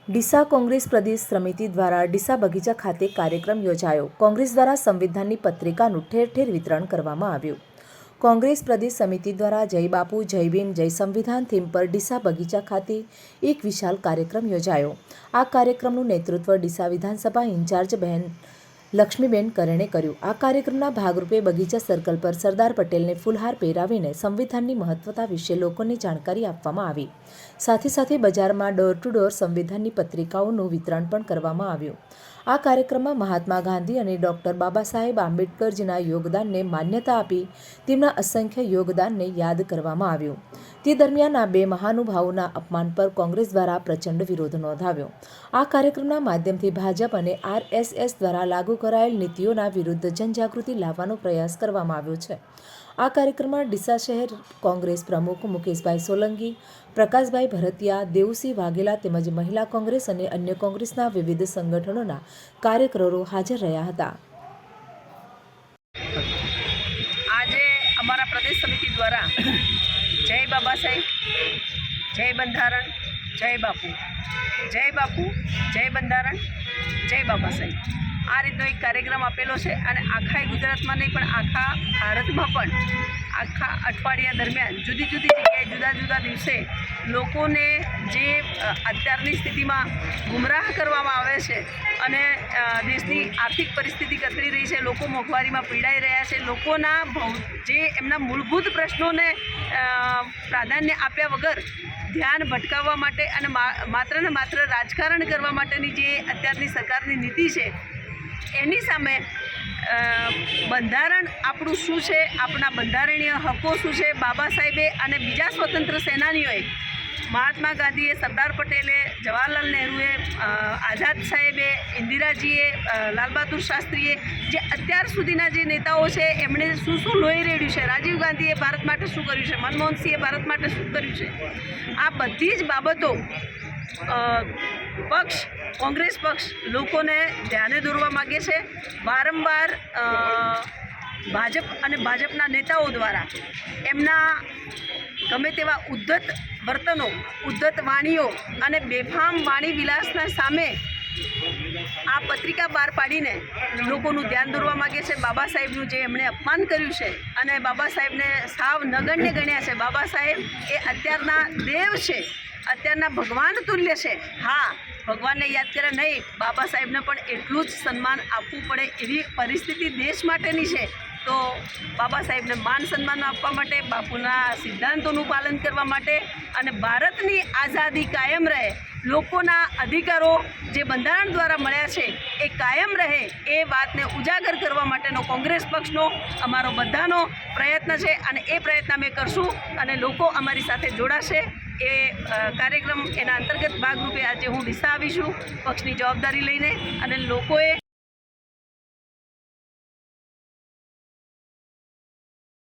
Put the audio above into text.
ડીસા કોંગ્રેસ પ્રદેશ સમિતિ દ્વારા ડીસા બગીચા ખાતે કાર્યક્રમ યોજાયો। કોંગ્રેસ દ્વારા સંવિધાનની પત્રિકાનું ઠેર ઠેર વિતરણ કરવામાં આવ્યું। કોંગ્રેસ પ્રદેશ સમિતિ દ્વારા જય બાપુ જય ભીમ જય સંવિધાન થીમ પર ડીસા બગીચા ખાતે એક વિશાળ કાર્યક્રમ યોજાયો। આ કાર્યક્રમનું નેતૃત્વ ડીસા વિધાનસભા ઇન્ચાર્જ બહેન લક્ષ્મીબેન કરેણે કર્યું। આ કાર્યક્રમના ભાગરૂપે બગીચા સર્કલ પર સરદાર પટેલને ફૂલહાર પહેરાવીને સંવિધાનની મહત્વતા વિશે લોકોને જાણકારી આપવામાં આવી। સાથે સાથે બજારમાં ડોર ટુ ડોર સંવિધાનની પત્રિકાઓનું વિતરણ પણ કરવામાં આવ્યું। આ કાર્યક્રમમાં મહાત્મા ગાંધી અને ડૉક્ટર બાબા સાહેબ આંબેડકરજીના યોગદાનને માન્યતા આપી તેમના અસંખ્ય યોગદાનને યાદ કરવામાં આવ્યું। તે દરમિયાન આ બે મહાનુભાવોના અપમાન પર કોંગ્રેસ દ્વારા પ્રચંડ વિરોધ નોંધાવ્યો। આ કાર્યક્રમના માધ્યમથી ભાજપ અને RSS દ્વારા લાગુ કરાયેલ નીતિઓના વિરુદ્ધ જનજાગૃતિ લાવવાનો પ્રયાસ કરવામાં આવ્યો છે। આ કાર્યક્રમમાં ડીસા શહેર કોંગ્રેસ પ્રમુખ મુકેશભાઈ સોલંકી, પ્રકાશભાઈ ભરતિયા, દેવસિંહ વાઘેલા તેમજ મહિલા કોંગ્રેસ અને અન્ય કોંગ્રેસના વિવિધ સંગઠનોના કાર્યકરો હાજર રહ્યા હતા। આજે અમારા પ્રદેશ સમિતિ દ્વારા જય બાબા સાહેબ, જય બંધારણ, જય બાપુ, જય બાપુ, જય બંધારણ, જય બાબા સાહેબ આ રીતનો એક કાર્યક્રમ આપેલો છે। અને આખા ગુજરાતમાં નહીં પણ આખા ભારતમાં પણ આખા અઠવાડિયા દરમિયાન જુદી જુદી જગ્યાએ જુદા જુદા દિવસે લોકોને જે અત્યારની સ્થિતિમાં ગુમરાહ કરવામાં આવે છે અને દેશની આર્થિક પરિસ્થિતિ કથળી રહી છે, લોકો મોંઘવારીમાં પીડાઈ રહ્યા છે, લોકોના જે એમના મૂળભૂત પ્રશ્નોને પ્રાધાન્ય આપ્યા વગર ધ્યાન ભટકાવવા માટે અને માત્ર ને માત્ર રાજકારણ કરવા માટેની જે અત્યારની સરકારની નીતિ છે એની સામે બંધારણ આપણું શું છે, આપણા બંધારણીય હકો શું છે, બાબા સાહેબે અને બીજા સ્વતંત્ર સેનાનીઓએ, મહાત્મા ગાંધીએ, સરદાર પટેલે, જવાહરલાલ નહેરુએ, આઝાદ સાહેબે, ઇન્દિરાજીએ, લાલ બહાદુર શાસ્ત્રીએ, જે અત્યાર સુધીના જે નેતાઓ છે એમણે શું શું લોહી રેડ્યું છે, રાજીવ ગાંધીએ ભારત માટે શું કર્યું છે, મનમોહનસિંહે ભારત માટે શું કર્યું છે, આ બધી જ બાબતો કોંગ્રેસ પક્ષ લોકોને ધ્યાને દોરવા માગે છે। વારંવાર ભાજપ અને ભાજપના નેતાઓ દ્વારા એમના ગમે તેવા ઉદ્ધત વર્તનો, ઉદ્ધત વાણીઓ અને બેફામ વાણી વિલાસના સામે આ પત્રિકા બહાર પાડીને લોકોનું ધ્યાન દોરવા માગે છે। બાબા સાહેબનું જે એમણે અપમાન કર્યું છે અને બાબા સાહેબને સાવ નગણ્ય ગણ્યા છે, બાબા સાહેબ એ અત્યારના દેવ છે, અત્યારના ભગવાન તુલ્ય છે। હા, ભગવાનને યાદ કરે નહીં, બાબા સાહેબને પણ એટલું જ સન્માન આપવું પડે એવી પરિસ્થિતિ દેશ માટેની છે। તો બાબા સાહેબને માન સન્માન આપવા માટે, બાપુના સિદ્ધાંતોનું પાલન કરવા માટે અને ભારતની આઝાદી કાયમ રહે, લોકોના અધિકારો જે બંધારણ દ્વારા મળ્યા છે એ કાયમ રહે, એ વાતને ઉજાગર કરવા માટેનો કોંગ્રેસ પક્ષનો અમારો બધાનો પ્રયત્ન છે અને એ પ્રયત્ન અમે કરશું અને લોકો અમારી સાથે જોડાશે। એ કાર્યક્રમ એના અંતર્ગત ભાગરૂપે આજે હું ડીસા આવી છું પક્ષની જવાબદારી લઈને અને લોકોએ